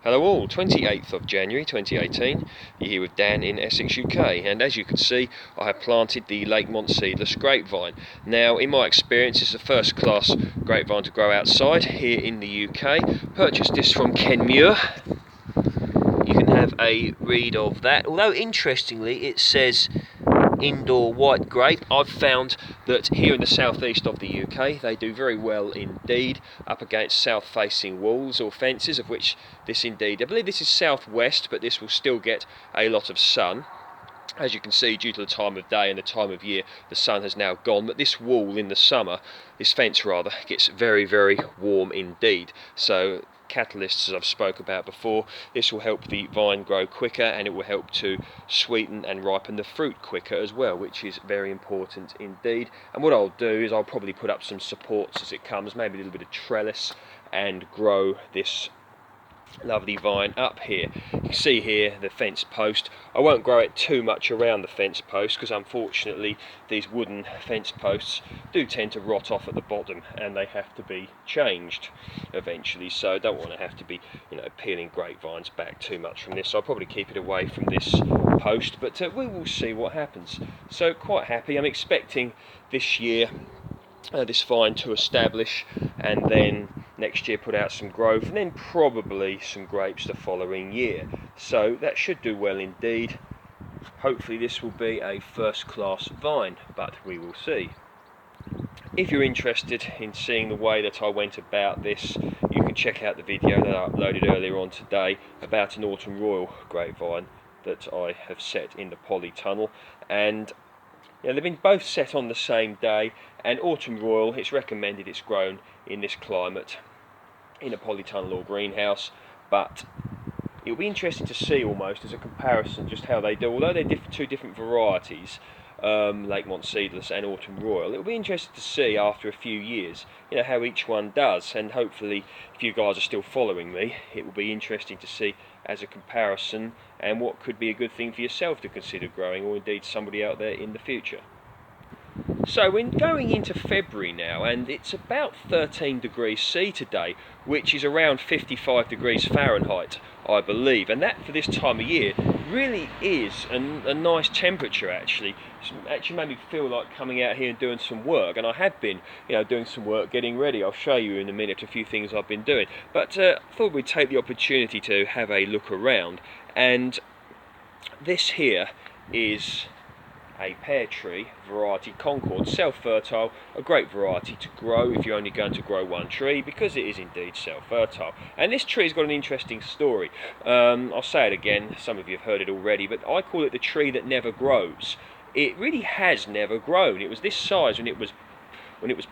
Hello all, 28th of January 2018, you're here with Dan in Essex, UK, and as you can see I have planted the Lakemont Seedless grapevine. Now in my experience it's a first class grapevine to grow outside here in the UK. Purchased this from Kent Muir. You can have a read of that, although interestingly it says indoor white grape. I've found that here in the southeast of the UK they do very well indeed up against south facing walls or fences, of which this indeed, I believe this is southwest, but this will still get a lot of sun. As you can see, due to the time of day and the time of year, the sun has now gone, but this wall in the summer, this fence rather, gets very, very warm indeed. So catalysts, as I've spoke about before, this will help the vine grow quicker, and it will help to sweeten and ripen the fruit quicker as well, which is very important indeed. And what I'll do is I'll probably put up some supports as it comes, maybe a little bit of trellis, and grow this lovely vine up here. You can see here the fence post. I won't grow it too much around the fence post because unfortunately these wooden fence posts do tend to rot off at the bottom and they have to be changed eventually, so I don't want to have to be, peeling grapevines back too much from this. So I'll probably keep it away from this post, but we will see what happens. So quite happy. I'm expecting this year this vine to establish, and then next year put out some growth, and then probably some grapes the following year. So that should do well indeed. Hopefully this will be a first class vine, but we will see. If you're interested in seeing the way that I went about this, you can check out the video that I uploaded earlier on today about an autumn royal grapevine that I have set in the Polytunnel, and they've been both set on the same day. And autumn royal, it's recommended it's grown in this climate in a polytunnel or greenhouse, but it'll be interesting to see almost as a comparison just how they do. Although they're two different varieties, Lakemont Seedless and autumn royal, it'll be interesting to see after a few years how each one does. And hopefully if you guys are still following me, it will be interesting to see as a comparison and what could be a good thing for yourself to consider growing, or indeed somebody out there in the future. So we're going into February now, and it's about 13 degrees C today, which is around 55 degrees Fahrenheit, I believe. And that for this time of year really is a nice temperature actually. It's actually made me feel like coming out here and doing some work, and I have been doing some work getting ready. I'll show you in a minute a few things I've been doing, but I thought we'd take the opportunity to have a look around. And this here is a pear tree variety Concord, self-fertile, a great variety to grow if you're only going to grow one tree, because it is indeed self-fertile. And this tree's got an interesting story. I'll say it again, some of you have heard it already, but I call it the tree that never grows. It really has never grown. It was this size when it was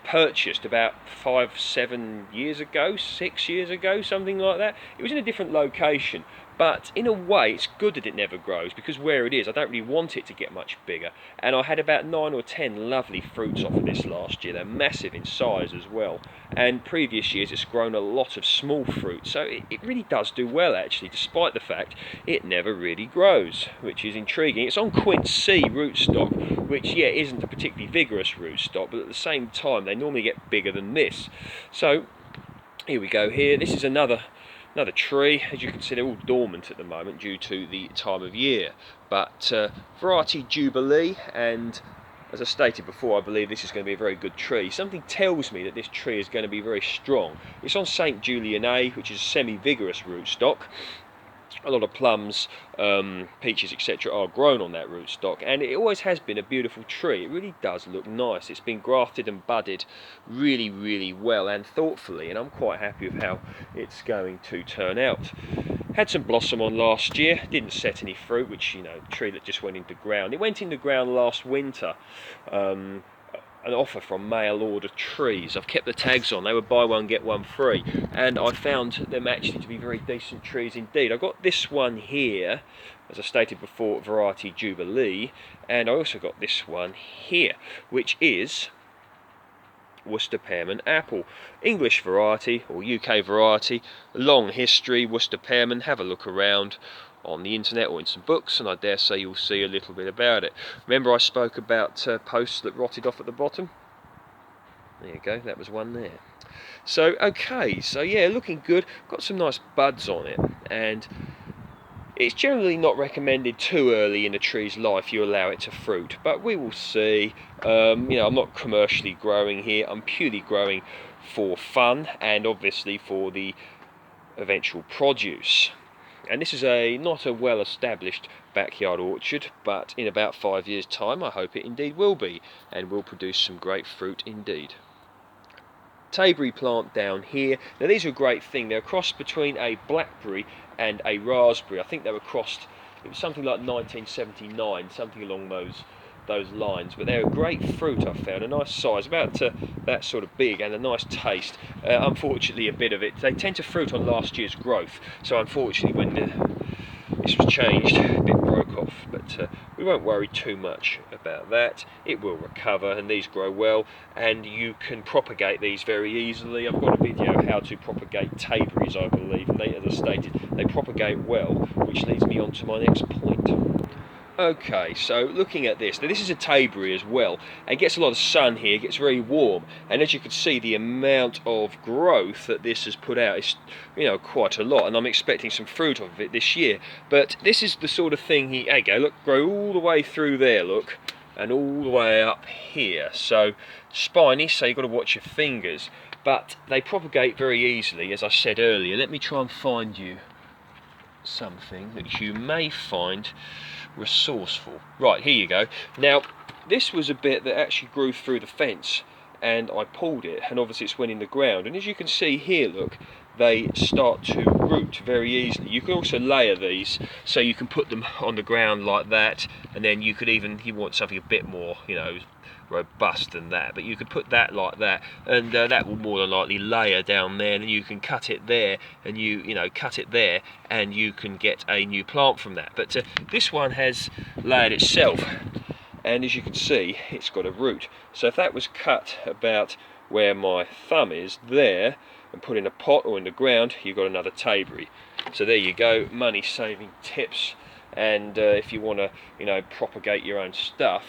purchased about 6 years ago, something like that. It was in a different location, but in a way it's good that it never grows, because where it is I don't really want it to get much bigger. And I had about 9 or 10 lovely fruits off of this last year. They're massive in size as well, and previous years it's grown a lot of small fruit, so it really does do well actually, despite the fact it never really grows, which is intriguing. It's on Quince C rootstock, which isn't a particularly vigorous rootstock, but at the same time they normally get bigger than this. So here we go. Here, this is another tree. As you can see, they're all dormant at the moment due to the time of year, but variety Jubilee, and as I stated before, I believe this is going to be a very good tree. Something tells me that this tree is going to be very strong. It's on St. Julian A, which is a semi-vigorous rootstock. A lot of plums, peaches, etc. are grown on that rootstock, and it always has been a beautiful tree. It really does look nice. It's been grafted and budded really, really well and thoughtfully, and I'm quite happy with how it's going to turn out. Had some blossom on last year, didn't set any fruit, which, tree that just went into ground. It went into ground last winter. An offer from mail order trees. I've kept the tags on. They were buy one get one free, and I found them actually to be very decent trees indeed. I got this one here, as I stated before, variety Jubilee, and I also got this one here, which is Worcester Pearman apple, English variety or UK variety, long history. Worcester Pearman, have a look around on the internet or in some books, and I dare say you'll see a little bit about it. Remember I spoke about posts that rotted off at the bottom? There you go, that was one there. So okay, so yeah, looking good. Got some nice buds on it, and it's generally not recommended too early in a tree's life you allow it to fruit, but we will see. You know, I'm not commercially growing here, I'm purely growing for fun and obviously for the eventual produce. And this is not a well established backyard orchard, but in about 5 years time I hope it indeed will be, and will produce some great fruit indeed. Tayberry plant down here. Now these are a great thing. They're a cross between a blackberry and a raspberry. I think they were crossed, it was something like 1979, something along those lines, but they're a great fruit. I found a nice size, about that sort of big, and a nice taste. Unfortunately a bit of it, they tend to fruit on last year's growth, so unfortunately when this was changed, a bit broke off, but we won't worry too much about that. It will recover, and these grow well, and you can propagate these very easily. I've got a video how to propagate tayberries, I believe, and they, as I stated, they propagate well, which leads me on to my next point. Okay, so looking at this, now this is a tayberry as well, and it gets a lot of sun here, it gets very warm, and as you can see the amount of growth that this has put out is, you know, quite a lot, and I'm expecting some fruit of it this year. But this is the sort of thing, there you go, look, grow all the way through there, look, and all the way up here. So spiny, so you've got to watch your fingers, but they propagate very easily, as I said earlier. Let me try and find you something that you may find resourceful. Right, here you go. Now this was a bit that actually grew through the fence, and I pulled it, and obviously it's went in the ground, and as you can see here, look, they start to root very easily. You can also layer these, so you can put them on the ground like that, and then you could even, if you want something a bit more, you know, robust than that, but you could put that like that, and that will more than likely layer down there, and then you can cut it there, and you know, cut it there, and you can get a new plant from that. But this one has layered itself, and as you can see, it's got a root. So if that was cut about where my thumb is there, and put in a pot or in the ground, you've got another tayberry. So there you go, money saving tips. And if you want to, you know, propagate your own stuff,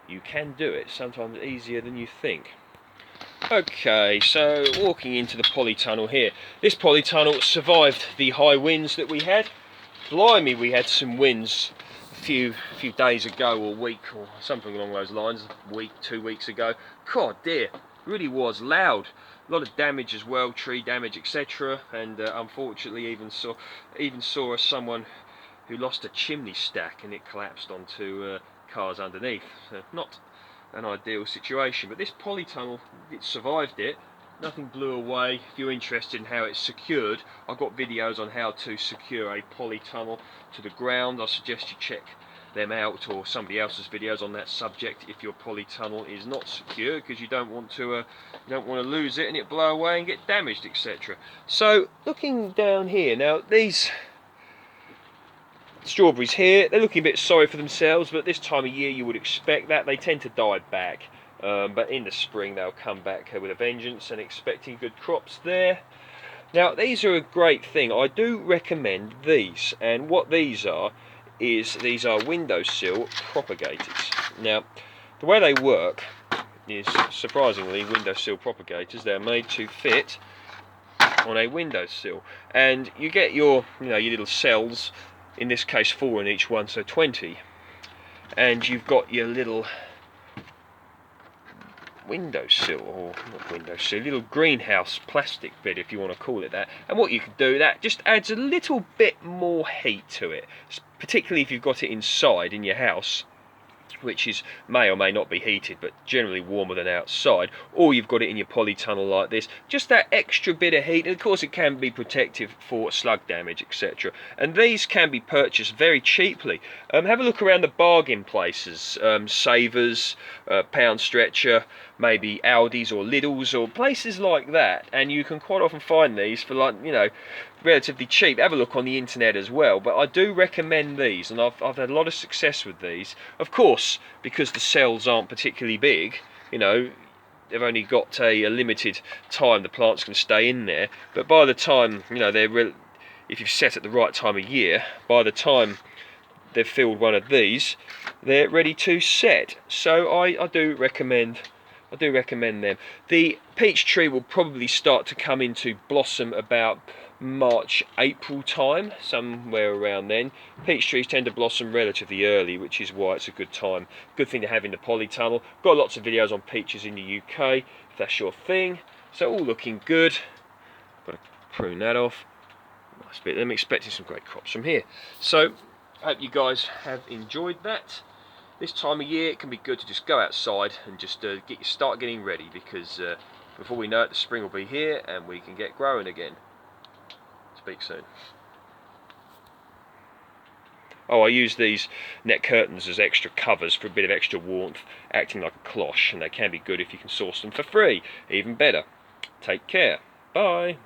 you can do it, sometimes easier than you think. Okay, so walking into the polytunnel here. This polytunnel survived the high winds that we had. Blimey, we had some winds a few days ago, or week, or something along those lines, a week, 2 weeks ago. God dear, really was loud. A lot of damage as well, tree damage, etc. And unfortunately even saw someone who lost a chimney stack, and it collapsed onto cars underneath. So not an ideal situation, but this polytunnel, it survived it. Nothing blew away. If you're interested in how it's secured, I've got videos on how to secure a polytunnel to the ground. I suggest you check them out, or somebody else's videos on that subject, if your polytunnel is not secure, because you don't want to lose it and it blow away and get damaged, etc. So looking down here now, these strawberries here, they're looking a bit sorry for themselves, but this time of year you would expect that. They tend to die back, but in the spring they'll come back with a vengeance, and expecting good crops there. Now these are a great thing. I do recommend these, and what these are is these are windowsill propagators. Now the way they work is, surprisingly, windowsill propagators, they're made to fit on a windowsill, and you get your, you know, your little cells, in this case 4 in each one, so 20, and you've got your little windowsill, or not windowsill, little greenhouse plastic bit, if you want to call it that. And what you can do, that just adds a little bit more heat to it, particularly if you've got it inside in your house, which is may or may not be heated, but generally warmer than outside, or you've got it in your polytunnel like this. Just that extra bit of heat, and of course it can be protective for slug damage, etc. And these can be purchased very cheaply. Have a look around the bargain places, Savers, Pound Stretcher, maybe Aldi's or Lidl's or places like that, and you can quite often find these for, like, you know, relatively cheap. Have a look on the internet as well, but I do recommend these, and I've had a lot of success with these. Of course, because the cells aren't particularly big, you know, they've only got a limited time the plants can stay in there, but by the time, you know, if you've set at the right time of year, by the time they've filled one of these, they're ready to set. So I do recommend I do recommend them. The peach tree will probably start to come into blossom about March, April time, somewhere around then. Peach trees tend to blossom relatively early, which is why it's a good time. Good thing to have in the polytunnel. Got lots of videos on peaches in the UK, if that's your thing. So all looking good. Got to prune that off. Nice bit. I'm expecting some great crops from here. So, hope you guys have enjoyed that. This time of year it can be good to just go outside and just start getting ready, because before we know it, the spring will be here and we can get growing again. Speak soon. Oh, I use these net curtains as extra covers for a bit of extra warmth, acting like a cloche, and they can be good if you can source them for free. Even better. Take care. Bye.